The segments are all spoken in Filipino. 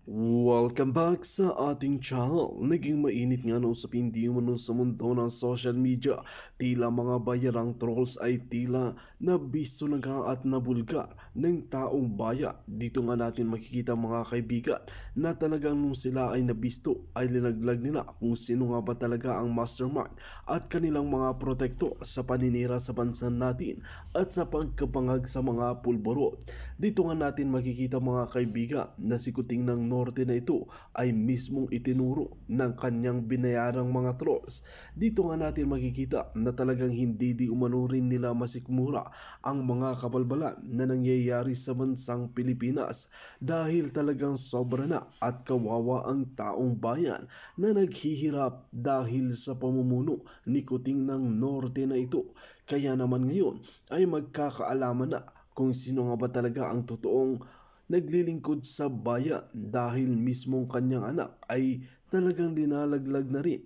Welcome back sa ating channel. Naging mainit nga na usapin di umano sa mundo ng social media. Tila mga bayarang trolls ay tila nabisto na nga at nabulgar ng taong baya. Dito nga natin makikita mga kaibigan na talagang nung sila ay nabisto ay linaglag nila kung sino nga ba talaga ang mastermind at kanilang mga protektor sa paninira sa bansa natin at sa pagkapangag sa mga pulborot. Dito nga natin makikita mga kaibigan na si Kuting ng Norte na ito ay mismong itinuro ng kanyang binayarang mga trolls. Dito nga natin makikita na talagang hindi di umano rin nila masikmura ang mga kabalbalan na nangyayari sa bansang Pilipinas dahil talagang sobra na at kawawa ang taong bayan na naghihirap dahil sa pamumuno ni Kuting ng Norte na ito. Kaya naman ngayon ay magkakaalaman na kung sino nga ba talaga ang totoong naglilingkod sa bayan dahil mismong kanyang anak ay talagang dinalaglag na rin.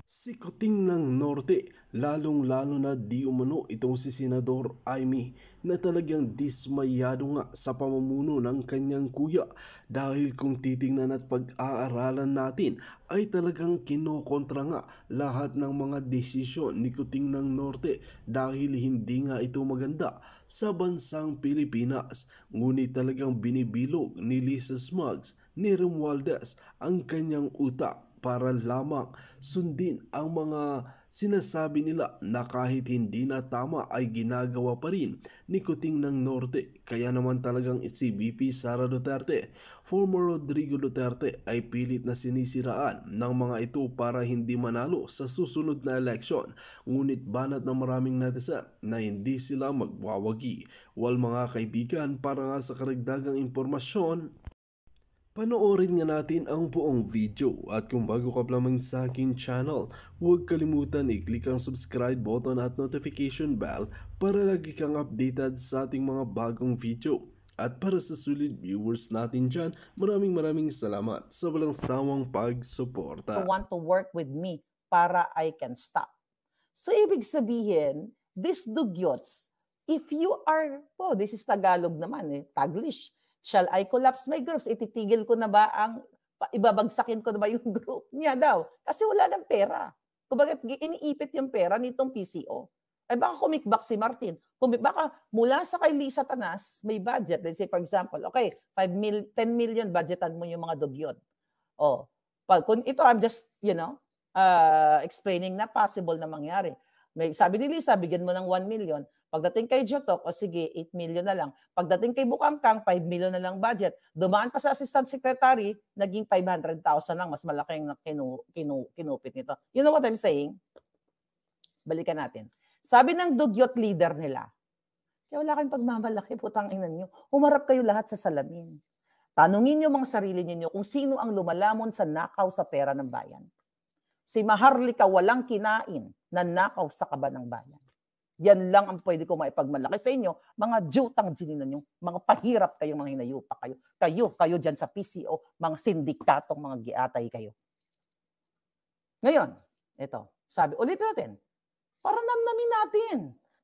Si Kuting ng Norte, lalong-lalo na di umano itong si Senador Amy na talagang dismayado nga sa pamumuno ng kanyang kuya dahil kung titingnan at pag-aaralan natin ay talagang kinokontra nga lahat ng mga desisyon ni Kuting ng Norte dahil hindi nga ito maganda sa bansang Pilipinas. Ngunit talagang binibilog ni Lisa Smugs ni Romualdez ang kanyang utak para lamang sundin ang mga sinasabi nila na kahit hindi na tama ay ginagawa pa rin ni Kuting ng Norte. Kaya naman talagang si VP Sara Duterte, former Rodrigo Duterte ay pilit na sinisiraan ng mga ito para hindi manalo sa susunod na eleksyon. Ngunit banat ng maraming netizen na hindi sila magwawagi. Mga kaibigan, para nga sa karagdagang impormasyon, panoorin nga natin ang buong video at kung bago ka pa lamang sa aking channel, huwag kalimutan i-click ang subscribe button at notification bell para lagi kang updated sa ating mga bagong video. At para sa sulit viewers natin dyan, maraming salamat sa walang sawang pagsuporta. Want to work with me para I can stop. So, ibig sabihin, these dugyots, if you are, this is Tagalog naman Taglish, shall I collapse my groups? Ititigil ko na ba ibabagsakin ko na ba yung group niya daw? Kasi wala ng pera. Kumbaga, iniipit yung pera nitong PCO. Ay baka kumikbak si Martin. Baka mula sa kay Lisa Tanas, may budget. Let's say, for example, okay, 10 million budgetan mo yung mga dugyot. Kung ito, I'm just, explaining na possible na mangyari. Sabi ni Lisa, bigyan mo ng 1 million. Pagdating kay Jotok, sige, 8 million na lang. Pagdating kay Bukangkang, 5 million na lang budget. Dumaan pa sa assistant secretary, naging 500,000 lang. Mas malaki ang kinupit nito. You know what I'm saying? Balikan natin. Sabi ng dugyot leader nila, kaya wala kayong pagmamalaki, putang ina nyo. Humarap kayo lahat sa salamin. Tanungin niyo mga sarili niyo kung sino ang lumalamon sa nakaw sa pera ng bayan. Si Maharlika walang kinain na nakaw sa kaba ng bayan. Yan lang ang pwede ko maipagmalaki sa inyo, mga jutang gininan nyo, mga pahirap kayong mga hinayupa kayo. Kayo dyan sa PCO, mga sindikatong mga giatay kayo. Ngayon, ito, sabi, ulit natin, para namnamin natin.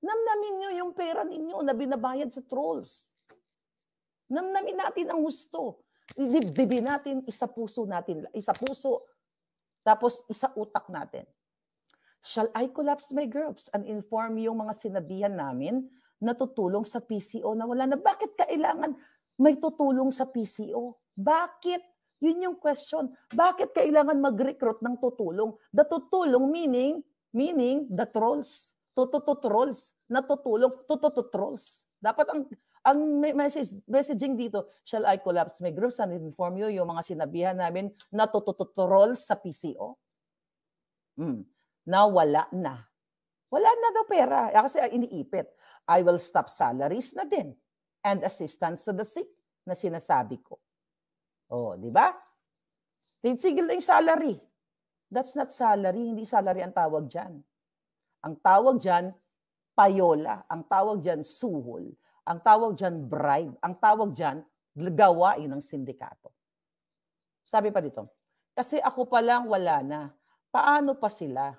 Namnamin nyo yung pera ninyo na binabayad sa trolls. Namnamin natin ang gusto. Dibdibin natin, isa puso, tapos isa utak natin. Shall I collapse my groups and inform yung mga sinabihan namin na tutulong sa PCO na wala na? Bakit kailangan may tutulong sa PCO? Bakit? Yun yung question. Bakit kailangan mag-recruit ng tutulong? The tutulong meaning the trolls. Trolls. Na tutulong, trolls. Dapat ang messaging dito, shall I collapse my groups and inform you yung mga sinabihan namin na trolls sa PCO? Na wala na. Wala na daw pera. Kasi iniipit. I will stop salaries na din and assistance to the sick na sinasabi ko. Di ba? Titigil na yung salary. That's not salary. Hindi salary ang tawag dyan. Ang tawag dyan, payola. Ang tawag dyan, suhol. Ang tawag dyan, bribe. Ang tawag dyan, gawain ng sindikato. Sabi pa dito, kasi ako pa lang wala na. Paano pa sila?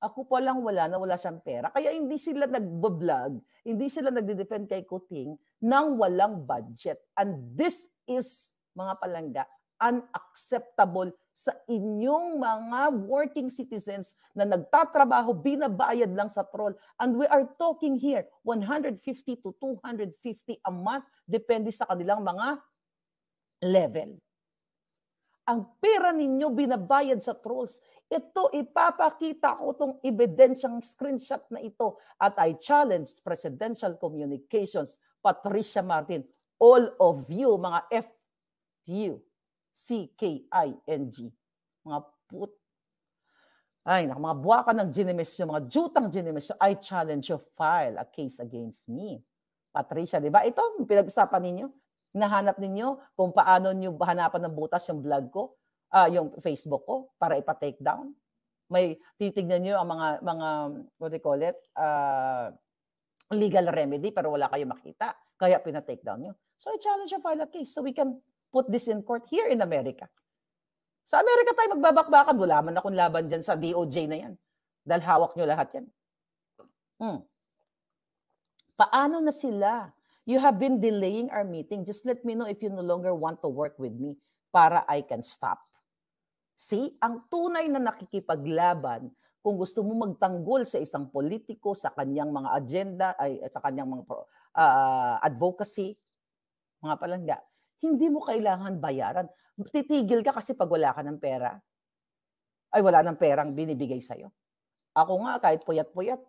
Ako pa lang wala na, wala siyang pera. Kaya hindi sila nagbablog, hindi sila nagde-defend kay Kuting nang walang budget. And this is mga palangga, unacceptable sa inyong mga working citizens na nagtatrabaho, binabayad lang sa troll. And we are talking here, 150 to 250 a month, depende sa kanilang mga level. Ang pera ninyo binabayad sa trolls. Ito, ipapakita ko itong ebidensyang screenshot na ito. At I challenge Presidential Communications, Patricia Martin, all of you, mga FUCKING, mga mga buwaka ng Ginemesyo, mga jutang Ginemesyo, I challenge you, file a case against me. Patricia, di ba? Ito, pinag-usapan ninyo. Nahanap ninyo kung paano nyo hanapan ng butas yung vlog ko, yung Facebook ko, para ipa-take down. May titignan nyo ang mga what do you call it, legal remedy, pero wala kayo makita. Kaya pina-take down nyo. So I challenge you, file a case so we can put this in court here in America. Sa Amerika tayo magbabakbakan, wala man akong laban dyan sa DOJ na yan. Dahil hawak nyo lahat yan. Paano na sila? You have been delaying our meeting. Just let me know if you no longer want to work with me para I can stop. See, ang tunay na nakikipaglaban, kung gusto mo magtanggol sa isang politiko, sa kanyang mga agenda, sa kanyang mga advocacy, mga palangga, hindi mo kailangan bayaran. Titigil ka kasi pag wala ka ng pera, ay wala ng perang binibigay sa'yo. Ako nga, kahit puyat-puyat,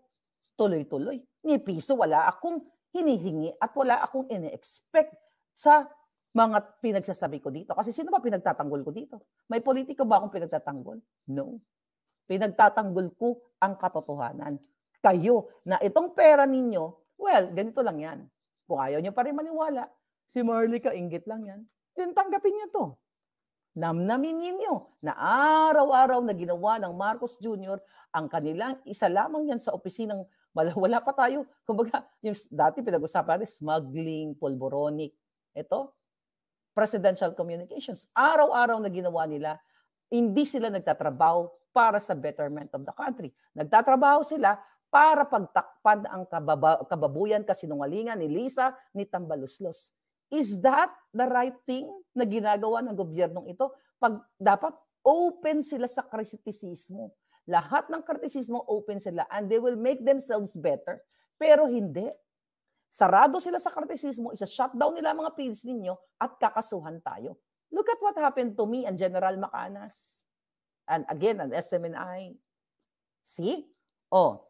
tuloy-tuloy. Ni piso, wala akong hinihingi at wala akong ini-expect sa mga pinagsasabi ko dito. Kasi sino ba pinagtatanggol ko dito? May politiko ba akong pinagtatanggol? No. Pinagtatanggol ko ang katotohanan. Kayo, na itong pera ninyo, well, ganito lang yan. Kung ayaw nyo pa rin maniwala, si Marlica, inggit lang yan. Then tanggapin nyo to. Namnamin ninyo na araw-araw na ginawa ng Marcos Jr. ang kanilang isa lamang yan sa opisinang wala pa tayo. Kumbaga, yung dati pinag-usapan natin, smuggling, polboronic. Ito, Presidential Communications. Araw-araw na ginawa nila, hindi sila nagtatrabaho para sa betterment of the country. Nagtatrabaho sila para pagtakpan ang kababuyan, kasinungalingan ni Lisa, ni Tambaluslos. Is that the right thing na ginagawa ng gobyernong ito? Pag dapat open sila sa kritisismo. Lahat ng kritisismo open sila and they will make themselves better. Pero hindi. Sarado sila sa kritisismo, isa-shutdown nila mga page ninyo at kakasuhan tayo. Look at what happened to me and General Macanas. And again, an SMNI. See? Oh,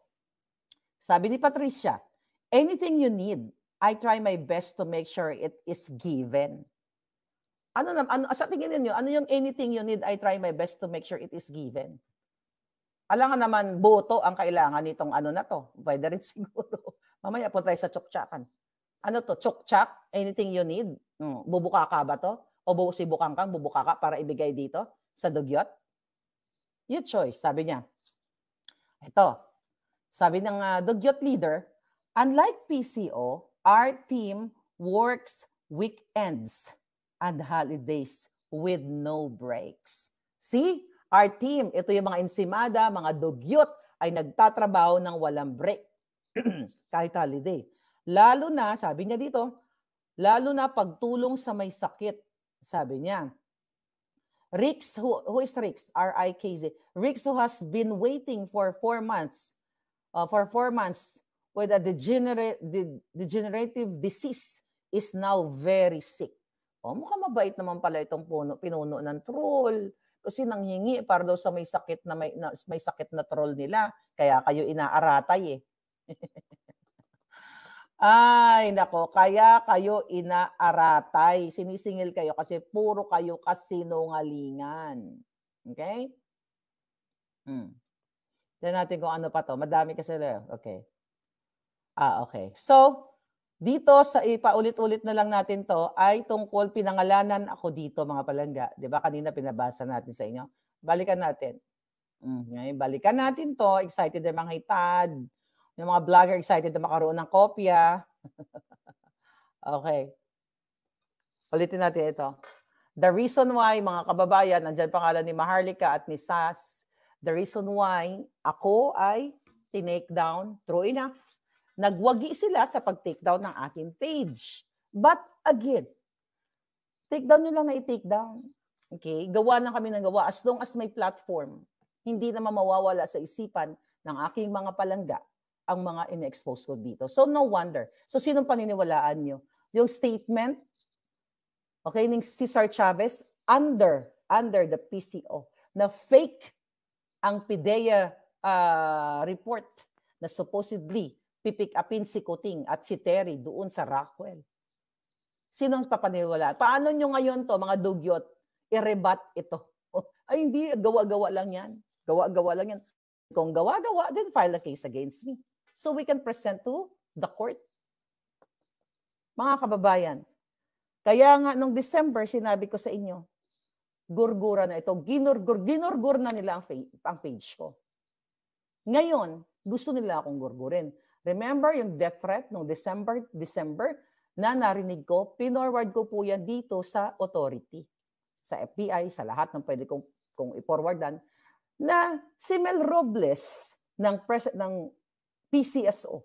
sabi ni Patricia, anything you need, I try my best to make sure it is given. Sa tingin niyo, ano yung anything you need, I try my best to make sure it is given? Alangan naman, boto ang kailangan nitong ano na to. Pwede rin siguro. Mamaya po tayo sa tsuktsakan. Ano to? Tsuktsak? Anything you need? Bubuka ka ba to? O si Bukangkang, bubuka ka para ibigay dito sa dugyot? Your choice, sabi niya. Ito, sabi ng dugyot leader, unlike PCO, our team works weekends and holidays with no breaks. See? Our team, ito yung mga ensimada, mga dugyot, ay nagtatrabaho ng walang break. Kahit holiday. Lalo na, sabi niya dito, lalo na pagtulong sa may sakit. Sabi niya, Rix, who is Rix? R-I-K-Z. Rix who has been waiting for 4 months, with a degenerative disease is now very sick. Mukhang mabait naman pala itong pinuno ng troll. Kasi nanghingi para daw sa may sakit na troll nila. Kaya kayo inaaratay eh. Ay, nako. Kaya kayo inaaratay. Sinisingil kayo kasi puro kayo kasinungalingan. Okay? Tignan natin kung ano pa to. Madami kasi. Okay. Okay. So, dito sa ipaulit-ulit na lang natin to ay tungkol pinangalanan ako dito mga palangga. 'Di ba kanina pinabasa natin sa inyo? Balikan natin. Ngayon balikan natin to. Excited na mga hitad. Yung mga vlogger excited na makaroon ng kopya. Okay. Ulitin natin ito. The reason why mga kababayan, nandiyan pangalan ni Maharlika at ni Sas. The reason why ako ay tinake down, true enough. Nagwagi sila sa pag-take down ng aking page. But again, Take down nyo lang na i-take down. Okay? Gawa na kami ng gawa. As long as may platform, hindi naman mawawala sa isipan ng aking mga palangga ang mga in-expose ko dito. So no wonder. So sinong paniniwalaan nyo? Yung statement, okay, ng Cesar Chavez under the PCO na fake ang PIDEA report na supposedly pipick upin si Kuting at si Terry doon sa Rockwell. Sinong papaniwala? Paano nyo ngayon to, mga dugyot, i-rebat ito? Ay, hindi, gawa-gawa lang yan. Gawa-gawa lang yan. Kung gawa-gawa, then file a case against me. So we can present to the court. Mga kababayan, kaya nga nung December, sinabi ko sa inyo, gurgura na ito. Ginurgur na nila ang page ko. Ngayon, gusto nila akong gurgurin. Remember yung death threat nung December na narinig ko, pinorward ko po yan dito sa authority, sa FBI, sa lahat ng pwede kong i-forwardan, na si Mel Robles ng PCSO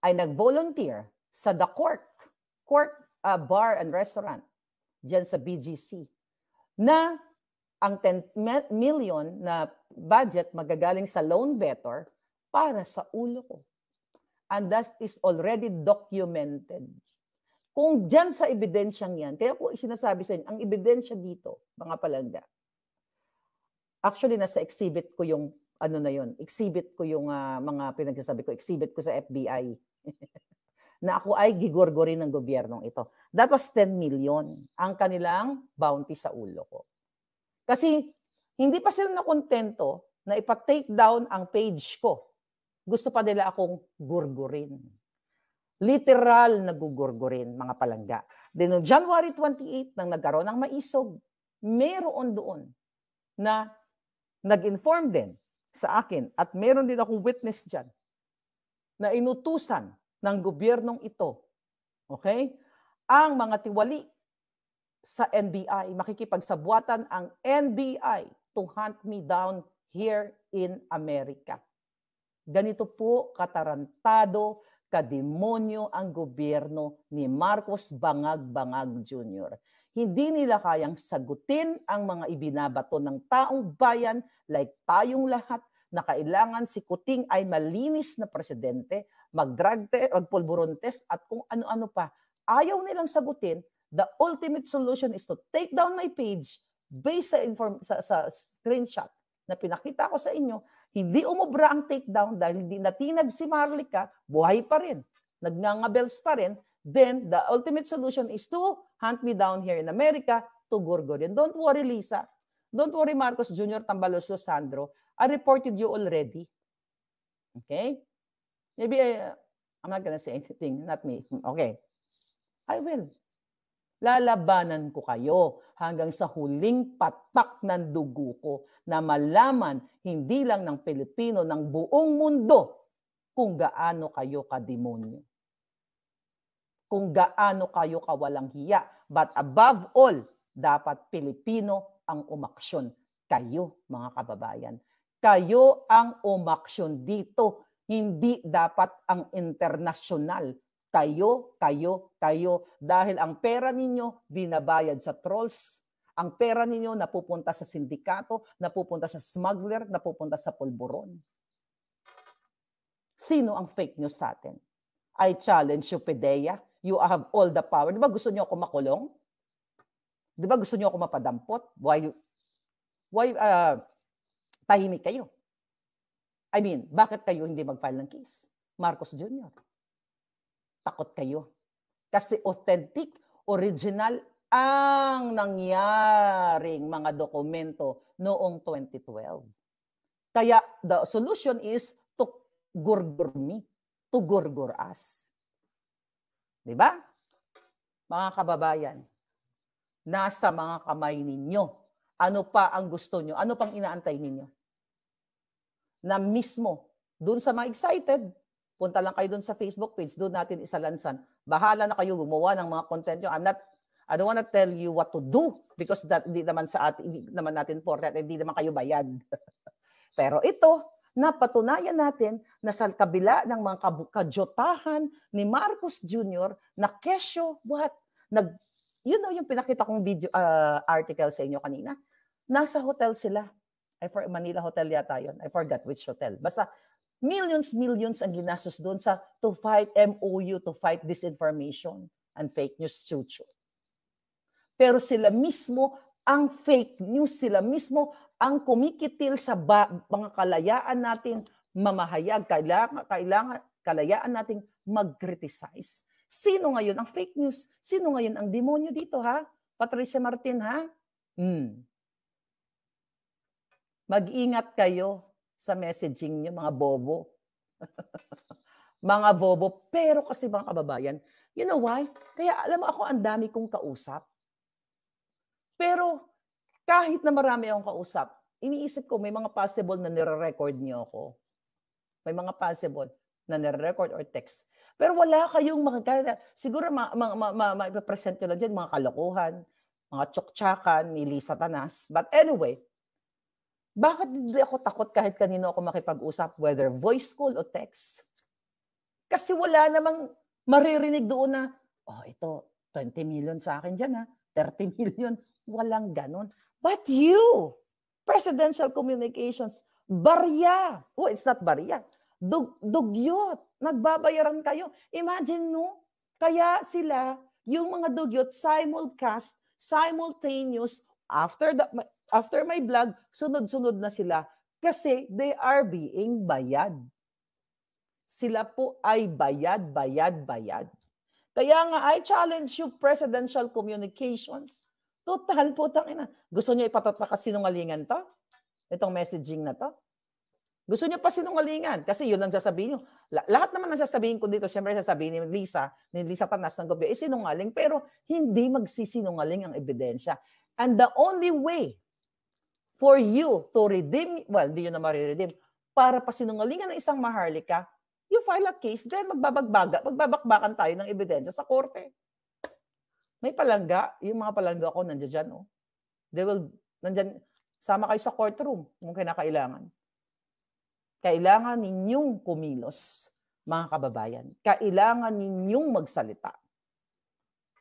ay nag-volunteer sa The Court Bar and Restaurant dyan sa BGC na ang 10 million na budget magagaling sa loan better para sa ulo ko. And that is already documented. Kung dyan sa ebidensyang yan, kaya po sinasabi sa inyo, ang ebidensya dito, mga palangga, actually nasa exhibit ko yung exhibit ko yung mga pinagsasabi ko, exhibit ko sa FBI. Na ako ay gigorgorin ng gobyernong ito. That was 10 million ang kanilang bounty sa ulo ko. Kasi hindi pa sila nakontento na ipa-take down ang page ko. Gusto pa nila akong gurgurin. Literal na gugurgurin, mga palangga. Then on January 28, nang nagkaroon ng maisog, meron doon na nag-inform din sa akin at meron din akong witness dyan na inutusan ng gobyernong ito, okay, ang mga tiwali sa NBI, makikipagsabuatan ang NBI to hunt me down here in America. Ganito po katarantado, kademonyo ang gobyerno ni Marcos Bangag-Bangag Jr. Hindi nila kayang sagutin ang mga ibinabato ng taong bayan like tayong lahat na kailangan si Kuting ay malinis na presidente, mag-drug test, mag-pulburon test at kung ano-ano pa. Ayaw nilang sagutin. The ultimate solution is to take down my page based sa screenshot na pinakita ko sa inyo. Hindi umubra ang takedown dahil hindi natinag si Marlica, buhay pa rin. Nagnangabels pa rin. Then, the ultimate solution is to hunt me down here in America to gurgurin. Don't worry, Lisa. Don't worry, Marcos Jr., Tambalos, Sandro. I reported you already. Okay? Maybe I'm not gonna say anything. Not me. Okay. I will. Lalabanan ko kayo hanggang sa huling patak ng dugo ko na malaman hindi lang ng Pilipino, ng buong mundo kung gaano kayo kademonyo. Kung gaano kayo kawalang hiya. But above all, dapat Pilipino ang umaksyon. Kayo, mga kababayan. Kayo ang umaksyon dito. Hindi dapat ang internasyonal. Kayo. Dahil ang pera ninyo binabayad sa trolls. Ang pera ninyo napupunta sa sindikato, napupunta sa smuggler, napupunta sa pulburon. Sino ang fake news sa atin? I challenge you, PIDEA. You have all the power. Di ba gusto niyo ako makulong? Di ba gusto niyo ako mapadampot? Why tahimik kayo? I mean, bakit kayo hindi mag-file ng case? Marcos Jr. Takot kayo. Kasi authentic, original ang nangyaring mga dokumento noong 2012. Kaya the solution is to gurgur me, to gurgur us. Diba? Mga kababayan, nasa mga kamay ninyo. Ano pa ang gusto nyo? Ano pang inaantay ninyo? Na mismo, dun sa mga excited, punta lang kayo dun sa Facebook page, doon natin isalansan. Bahala na kayo gumawa ng mga content nyo. I don't want to tell you what to do because that hindi naman sa atin, hindi naman natin for that, hindi naman kayo bayad. Pero ito, napatunayan natin na sa kabila ng mga kajotahan ni Marcos Jr. na kesyo, you know, yung pinakita kong video, article sa inyo kanina, nasa hotel sila. Manila Hotel yata yun. I forgot which hotel. Basta millions ang ginastos doon to fight MOU, to fight disinformation and fake news, chuchu. Pero sila mismo ang fake news, sila mismo ang kumikitil sa mga kalayaan natin mamahayag, kalayaan nating mag-criticize. Sino ngayon ang fake news? Sino ngayon ang demonyo dito, ha? Patricia Martin, ha? Mag-ingat kayo sa messaging niyo, mga bobo. Mga bobo. Pero kasi mga kababayan, you know why? Kaya alam mo ako, ang dami kong kausap. Pero kahit na marami akong kausap, iniisip ko may mga possible na nire-record niyo ako. May mga possible na nire-record or text. Pero wala kayong siguro ma-present nyo lang dyan, mga kalokohan, mga tsuktsakan, ni Lisa Tanas. But anyway, bakit hindi ako takot kahit kanino ako makipag-usap, whether voice call o text? Kasi wala namang maririnig doon na, oh, ito, 20 million sa akin dyan, ha? 30 million. Walang ganon. But you, presidential communications, barya. Oh, it's not barya. Dugyot. Nagbabayaran kayo. Imagine, no? Kaya sila, yung mga dugyot, simulcast, simultaneous, after my vlog, sunod-sunod na sila. Kasi they are being bayad. Sila po ay bayad. Kaya nga, I challenge you, presidential communications. Total po, tangina. Gusto niyo ipatot na kasinungalingan to? Itong messaging na to? Gusto niyo pa sinungalingan? Kasi yun ang sasabihin niyo. Lahat naman ang sasabihin ko dito, siyempre sasabihin ni Lisa Tanas ng gobyerno, sinungaling, pero hindi magsisinungaling ang ebidensya. And the only way for you to redeem, well, hindi yun na mariredeem, para pasinungalingan ng isang Maharlika, you file a case, then magbabakbakan tayo ng ebidensya sa korte. May palangga, yung mga palangga ko nandiyan dyan, oh. Nandyan, sama kayo sa courtroom kung kinakailangan. Kailangan ninyong kumilos, mga kababayan. Kailangan ninyong magsalita.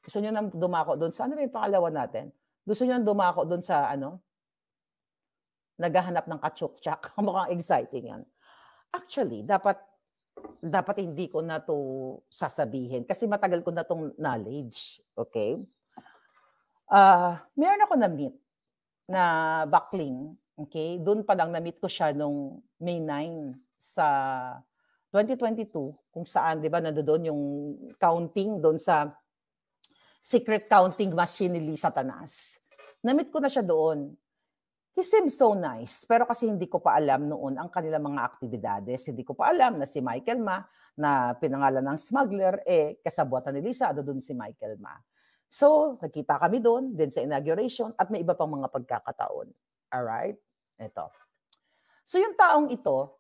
Gusto nyo nang dumako doon sa, ano yung pangalawa natin? Gusto nyo nang dumako doon sa, naghahanap ng katsuk-tsak. Mukhang exciting yan. Actually, dapat hindi ko na to sasabihin kasi matagal ko na tong knowledge. Okay? Meron ako na-meet na backling. Okay? Doon pa lang na-meet ko siya nung May 9 sa 2022 kung saan, di ba, nandoon yung counting doon sa secret counting machine ni Lisa Tanas. Na-meet ko na siya doon. He seemed so nice, pero kasi hindi ko pa alam noon ang kanilang mga aktibidades. Hindi ko pa alam na si Michael Ma, na pinangalan ng smuggler, kasabuatan ni Lisa, doon si Michael Ma. So, nagkita kami doon, din sa inauguration, at may iba pang mga pagkakataon. Alright? Ito. So, yung taong ito,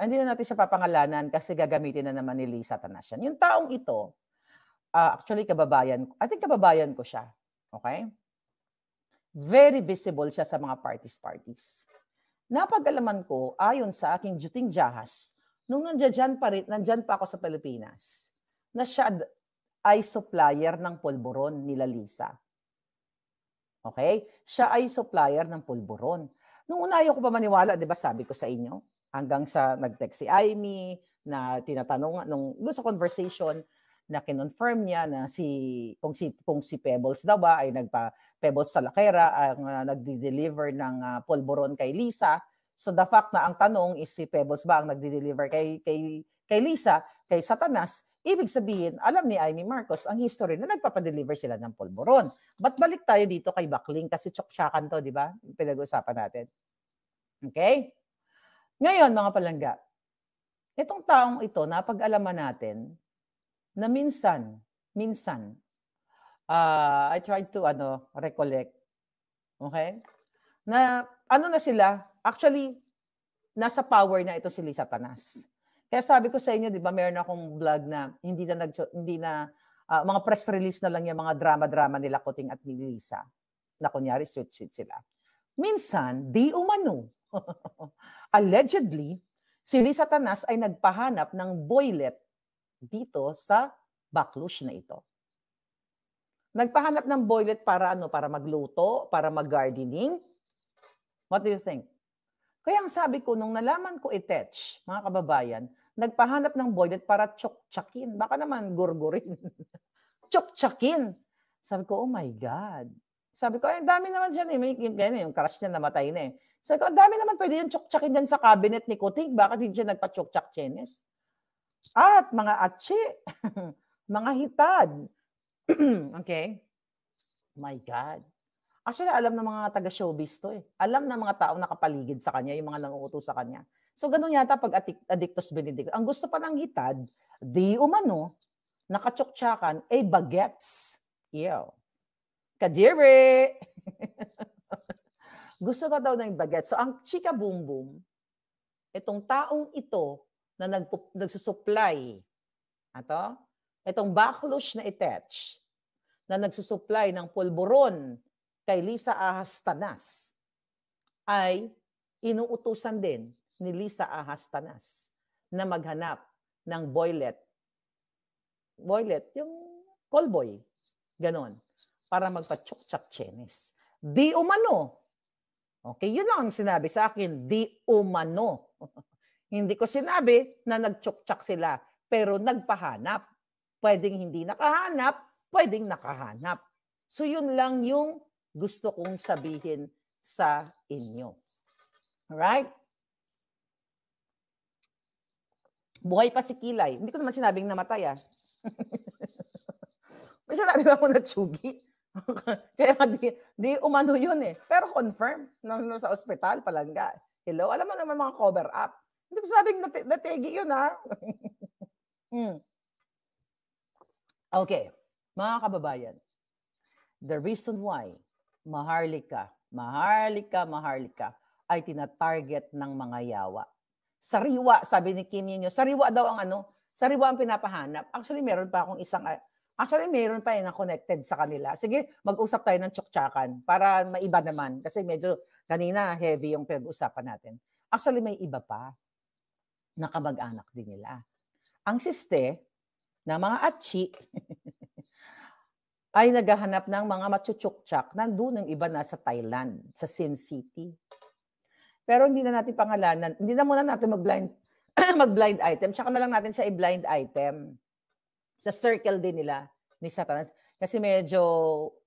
hindi na natin siya papangalanan kasi gagamitin na naman ni Lisa Tanas yan. Yung taong ito, actually, I think kababayan ko siya. Okay? Very visible siya sa mga parties. Napag-alaman ko, ayon sa aking juting jahas, nung nandyan pa ako sa Pilipinas, na siya ay supplier ng pulburon nila Lisa. Okay? Siya ay supplier ng pulburon. Nung una ayaw ko pa maniwala, di ba sabi ko sa inyo, hanggang sa nag-text si Amy, na tinatanong, doon sa conversation, na kinonfirm niya na kung si Pebbles daw ba ay Pebbles Salakera ang nagdi-deliver ng pulburon kay Lisa. So the fact na ang tanong is si Pebbles ba ang nagdi-deliver kay Lisa, kay Satanas, ibig sabihin, alam ni Amy Marcos ang history na nagpapadeliver sila ng pulburon. But balik tayo dito kay Backling kasi tsuksyakan to, di ba? Pinag-usapan natin. Okay? Ngayon, mga palangga, itong taong ito, napag-alaman natin na minsan, I tried to recollect, okay? Na na sila, actually, nasa power na ito si Lisa Tanas. Kaya sabi ko sa inyo, di ba, meron akong vlog na hindi na mga press release na lang yung mga drama-drama nila Kuting at ni Lisa. Na kunyari, sweet-sweet sila. Minsan, di umano. Allegedly, si Lisa Tanas ay nagpahanap ng boylet dito sa backlash na ito. Nagpahanap ng boylet para ano? Para magluto? Para mag-gardening? What do you think? Kaya ang sabi ko, nung nalaman ko i-tetch, mga kababayan, nagpahanap ng boylet para tsuktsakin. Baka naman gurgurin. Tsuktsakin. Sabi ko, oh my God. Sabi ko, ang dami naman dyan eh. Yung crush niya namatay na eh. Sabi ko, ang dami naman pwede yung tsuktsakin dyan sa cabinet ni Kuting. Bakit hindi siya nagpa-tsuktsak chenes? At mga atsi, mga hitad. Okay? My God. Actually, alam ng mga taga-showbiz to eh. Alam ng mga taong nakapaligid sa kanya, yung mga nanguutos sa kanya. So, ganun yata pag addictus benedictus. Ang gusto pa ng hitad, di umano, nakatsuktsakan, bagets. Ew. Kajiri! Gusto pa daw ng bagets. So, ang chika boom boom, itong taong ito na nagsusupply, itong backlush na attach, na nagsusupply ng pulburon kay Lisa Ahas Tanas, ay inuutusan din ni Lisa Ahas Tanas na maghanap ng boylet. Boylet, yung callboy. Ganon. Para magpa-tsuktsak chenes. Di umano. Okay, yun lang ang sinabi sa akin. Di umano. Hindi ko sinabi na nagtsuktsak sila, pero nagpahanap. Pwedeng hindi nakahanap, pwedeng nakahanap. So yun lang yung gusto kong sabihin sa inyo. Alright? Buhay pa si Kilay. Hindi ko naman sinabing namatay May sinabi ba ako na tsugi? Kaya di umano yun eh. Pero confirm na sa ospital, palangga. Hello? Alam mo naman mga cover up. Hindi ko sabing nategi yun Okay. Mga kababayan, the reason why Maharlika ay tinatarget ng mga yawa. Sariwa, sabi ni Kim Yinyo, sariwa daw ang sariwa ang pinapahanap. Actually, meron pa akong meron pa na connected sa kanila. Sige, mag-usap tayo ng tsuktsakan para maiba naman. Kasi medyo kanina heavy yung pinag-usapan natin. Actually, may iba pa na kamag-anak din nila. Ang siste na mga atchi ay naghahanap ng mga matsutsukchak. Nandun ang iba nasa Thailand, sa Sin City. Pero hindi na natin pangalanan. Hindi na muna natin mag-blind item. Tsaka na lang natin siya i-blind item. Sa circle din nila ni Satanas. Kasi medyo,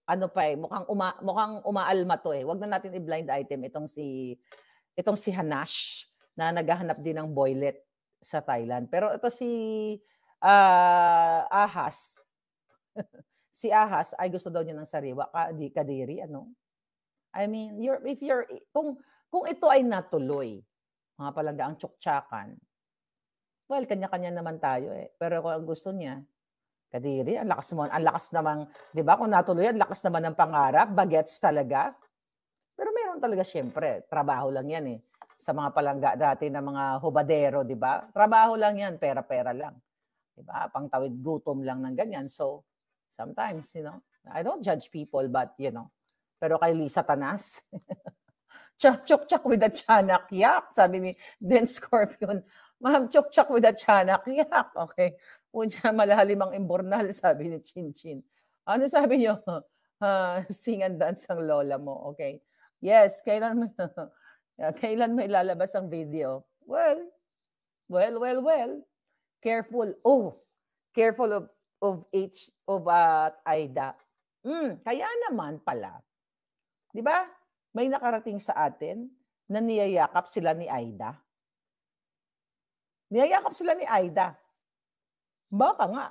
mukhang umaalma to eh. Huwag na natin i-blind item itong si Hanash na naghahanap din ng boylet sa Thailand. Pero ito si Ahas. Si Ahas ay gusto daw niya ng sariwa. Kadiri, I mean, kung ito ay natuloy, mga palangga ang tsuktsakan, well, kanya-kanya naman tayo eh. Pero kung ang gusto niya, kadiri, ang lakas naman, di ba? Kung natuloy, ang lakas naman ng pangarap, bagets talaga. Pero meron talaga syempre, trabaho lang yan eh. Sa mga palangga dati na mga hubadero, di ba? Trabaho lang yan, pera-pera lang. Di ba? Pangtawid gutom lang ng ganyan. So, sometimes, I don't judge people, but, pero kay Lisa Tanas, chuk-chuk with a tiyanak-yak, sabi ni Den Scorpion. Ma'am, chuk-chuk with a tiyanak-yak. Okay. Puncha malalim ang imbornal, sabi ni Chin Chin. Ano sabi niyo? Sing and dance ang lola mo. Okay. Yes, kailan mo ilalabas ang video? Well. Careful. Careful of Aida. Kaya naman pala. 'Di ba? May nakarating sa atin na niyayakap sila ni Aida. Niyayakap sila ni Aida. Baka nga.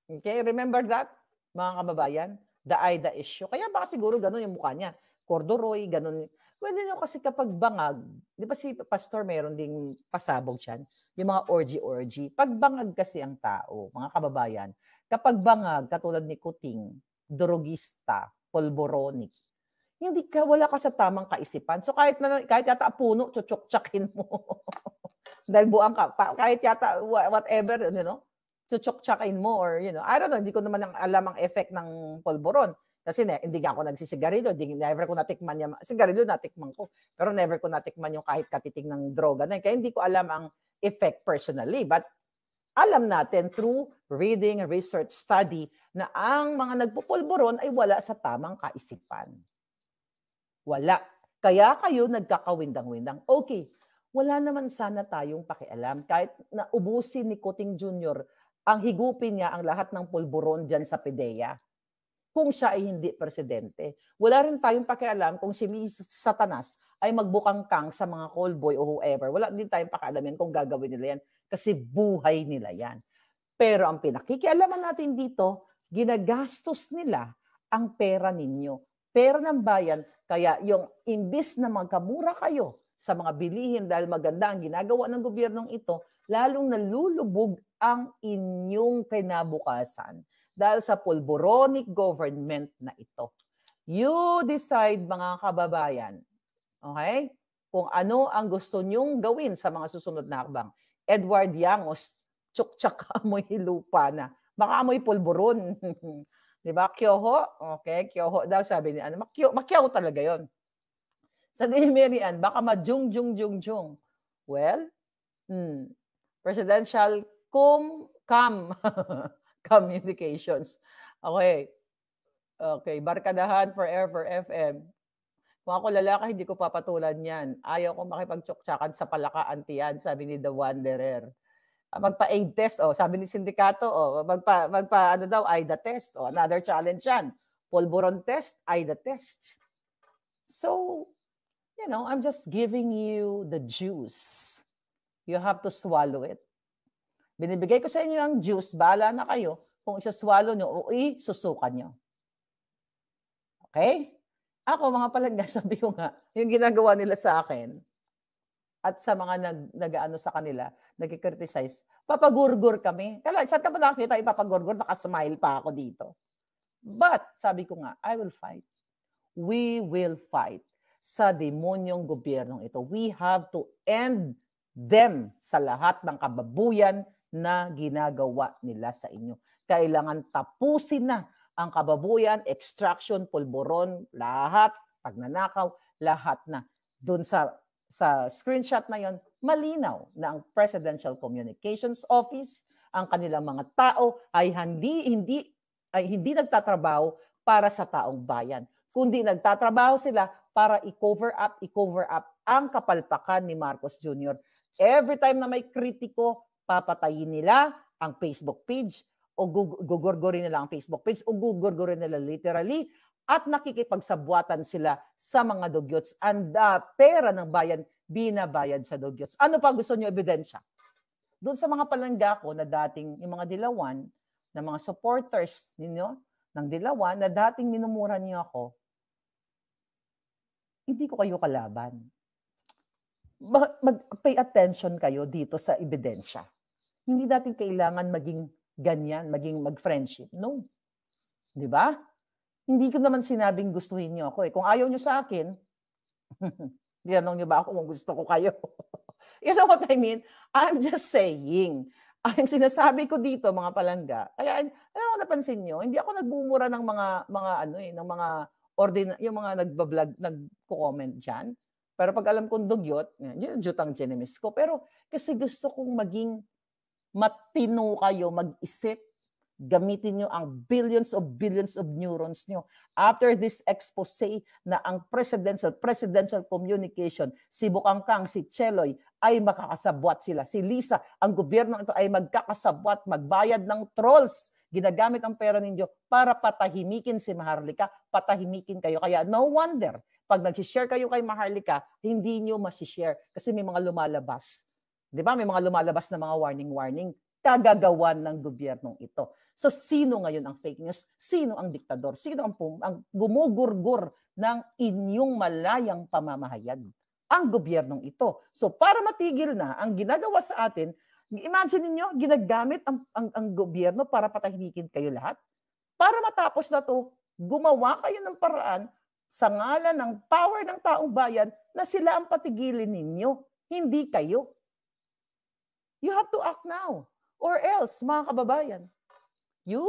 Okay, remember that, mga kababayan? The Aida issue. Kaya baka siguro ganun yung mukha niya. Corduroy, ganun. Pwede nyo kasi kapag bangag, di ba si Pastor meron ding pasabog siyan? Yung mga orgy-orgy. Pag bangag kasi ang tao, mga kababayan, kapag bangag, katulad ni Kuting, drogista, polboronic, wala ka sa tamang kaisipan. So kahit yata puno, tsutsuk-tsakin mo. Dahil buang ka, kahit yata whatever, tsutsuk-tsakin mo or, I don't know, hindi ko naman alam ang effect ng polboron. Kasi hindi ako nagsisigarilyo, never ko natikman yung, sigarilyo natikman ko, pero never ko natikman yung kahit katiting ng droga na. Kaya hindi ko alam ang effect personally. But alam natin through reading, research, study, na ang mga nagpupulburon ay wala sa tamang kaisipan. Wala. Kaya kayo nagkakawindang-windang. Okay, wala naman sana tayong pakialam. Kahit na ubusin ni Kuting Jr., ang higupin niya ang lahat ng pulburon dyan sa PDEA. Kung siya ay hindi presidente. Wala rin tayong pakialam kung si Miss Satanas ay magbukangkang sa mga callboy o whoever. Wala din tayong pakialam yan kung gagawin nila yan. Kasi buhay nila yan. Pero ang pinakikialaman natin dito, ginagastos nila ang pera ninyo. Pera ng bayan. Kaya yung imbis na magkamura kayo sa mga bilihin dahil maganda ang ginagawa ng gobyernong ito, lalong nalulubog ang inyong kinabukasan dahil sa pulboronic government na ito. You decide, mga kababayan, okay, kung ano ang gusto nyong gawin sa mga susunod na hakbang. Edward Yangos, tsuktsak amoy lupa na. Baka amoy pulburon. Di ba? Kyoho. Okay, kyoho daw sabi ni ano. Makyaw talaga yon. Sa Mary Ann, baka majung. Well, presidential communications. Okay. Okay, barkadahan forever FM. Kung ako lalaki, hindi ko papatulan yan. Ayaw ko makipagtsuktsakan sa palakaan tiyan, sabi ni The Wanderer. Magpa-aid test, sabi ni sindikato, ano daw, AIDA test. Another challenge yan. Pulburon test, AIDA test. So, I'm just giving you the juice. You have to swallow it. Binibigay ko sa inyo ang juice, bahala na kayo. Kung isa-swallow nyo o susukan nyo. Okay? Ako, mga palangga, sabi ko nga, yung ginagawa nila sa akin, at sa mga nag-ano sa kanila, nag-criticize, papagurgur kami. Kaya, saan ka ba nakakita ipapagurgur? Nakasmile pa ako dito. But, sabi ko nga, I will fight. We will fight sa demonyong gobyernong ito. We have to end them sa lahat ng kababuyan na ginagawa nila sa inyo. Kailangan tapusin na ang kababuyan, extraction, pulburon, lahat, pagnanakaw, lahat na. Doon sa screenshot na yon, malinaw na ang Presidential Communications Office, ang kanilang mga tao ay hindi nagtatrabaho para sa taong bayan, kundi nagtatrabaho sila para i-cover up ang kapalpakan ni Marcos Jr. Every time na may kritiko, papatayin nila ang Facebook page, o gugurgurin nila ang Facebook page, o gugurgurin nila literally, at nakikipagsabwatan sila sa mga dugyots. Ang pera ng bayan, binabayad sa dugyots. Ano pa gusto nyo ebidensya? Doon sa mga palangga ko na dating, yung mga dilawan, na mga supporters ninyo, ng dilawan, na dating minumura niyo ako, hindi ko kayo kalaban. Mag-pay attention kayo dito sa ebidensya. Hindi natin kailangan maging ganyan, maging mag-friendship. No. Di ba? Hindi ko naman sinabing gustuhin niyo ako. Kung ayaw niyo sa akin, tinanong niyo ba ako kung gusto ko kayo? You know what I mean? I'm just saying. Ang sinasabi ko dito, mga palangga, kaya napansin niyo, hindi ako nagbumura ng yung mga nagbablog, nagko-comment diyan. Pero pag alam kong dugyot, yun jutang genemis ko. Pero kasi gusto kong maging matino kayo, mag-isip, gamitin nyo ang billions of neurons nyo. After this expose na ang presidential communication, si Bukangkang, si Cheloy, ay makakasabwat sila. Si Lisa, ang gobyerno ito ay magkakasabwat, magbayad ng trolls. Ginagamit ang pera ninyo para patahimikin si Maharlika, patahimikin kayo. Kaya no wonder, pag nag-share kayo kay Maharlika, hindi nyo masishare kasi may mga lumalabas. Di ba? May mga lumalabas na mga warning, kagagawan ng gobyernong ito. So, sino ngayon ang fake news? Sino ang diktador? Sino ang gumugurgur ng inyong malayang pamamahayag? Ang gobyernong ito. So, para matigil na ang ginagawa sa atin, imagine niyo ginagamit ang gobyerno para patahimikin kayo lahat. Para matapos na to, gumawa kayo ng paraan sa ngalan ng power ng taong bayan na sila ang patigilin ninyo, hindi kayo. You have to act now. Or else, mga kababayan, you,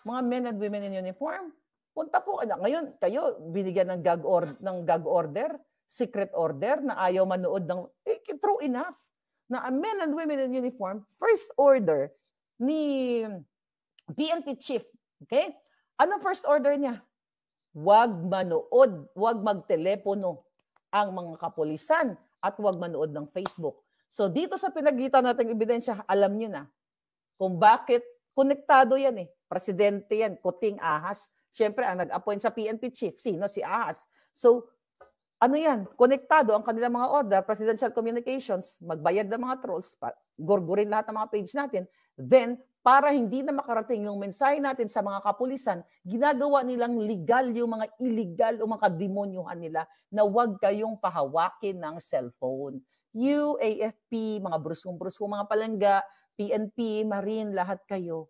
mga men and women in uniform, punta po. Ngayon, kayo, binigyan ng gag order, secret order, na ayaw manood ng, true enough. na men and women in uniform, first order ni PNP chief. Okay? Anong first order niya? Huwag manood, huwag magtelepono ang mga kapulisan at huwag manood ng Facebook. So dito sa pinagitan nating ebidensya, alam nyo na kung bakit konektado yan eh. Presidente yan, kuting ahas. Siyempre, ang nag-appoint sa PNP chief, sino? Si Ahas. So, ano yan? Konektado ang kanilang mga order, presidential communications, magbayad ng mga trolls, gurgurin lahat ng mga page natin. Then, para hindi na makarating yung mensahe natin sa mga kapulisan, ginagawa nilang legal yung mga illegal o mga demonyuhan nila na huwag kayong pahawakin ng cellphone. UAFP, mga bruskong-bruskong mga palangga, PNP, Marine, lahat kayo.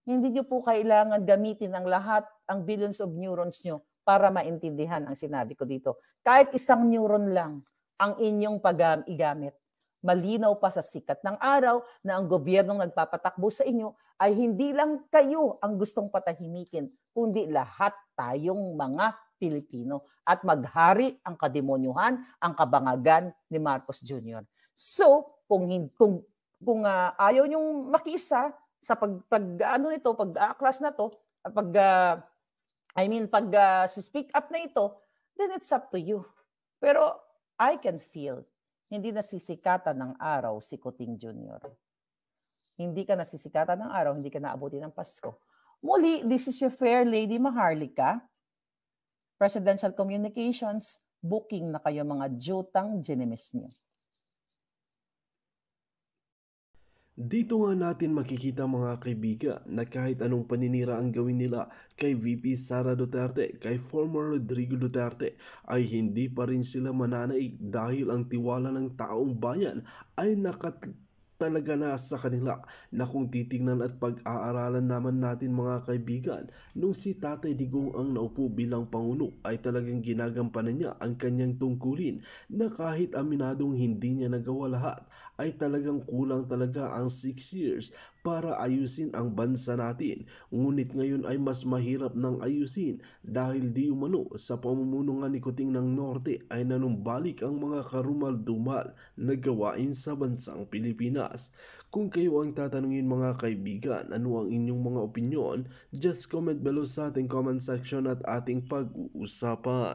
Hindi nyo po kailangan gamitin ang lahat, ang billions of neurons nyo para maintindihan ang sinabi ko dito. Kahit isang neuron lang ang inyong pag-igamit. Malinaw pa sa sikat ng araw na ang gobyernong nagpapatakbo sa inyo ay hindi lang kayo ang gustong patahimikin, kundi lahat tayong mga Pilipino. At maghari ang kademonyuhan, ang kabangagan ni Marcos Jr. So, kung ayaw nyong makisa sa pag-class na to, speak up na ito, then it's up to you. Pero I can feel, hindi nasisikatan ng araw si Kuting Jr. Hindi ka nasisikatan ng araw, hindi ka naabuti ng Pasko. Muli, this is your fair lady Maharlika, Presidential Communications, booking na kayo mga jutang ginemis niyo. Dito nga natin makikita mga kaibigan na kahit anong paninira ang gawin nila kay VP Sara Duterte, kay former Rodrigo Duterte, ay hindi pa rin sila mananaig dahil ang tiwala ng taong bayan ay talaga na sa kanila. Na kung titingnan at pag-aaralan naman natin mga kaibigan, nung si Tatay Digong ang naupo bilang Pangulo ay talagang ginagampanan niya ang kanyang tungkulin na kahit aminadong hindi niya nagawa lahat, ay talagang kulang talaga ang 6 years para ayusin ang bansa natin. Ngunit ngayon ay mas mahirap nang ayusin dahil di umano sa pamumuno nga ni Kuting ng Norte ay nanumbalik ang mga karumal-dumal na gawain sa bansang Pilipinas. Kung kayo ang tatanungin mga kaibigan, ano ang inyong mga opinyon? Just comment below sa ating comment section at ating pag-uusapan.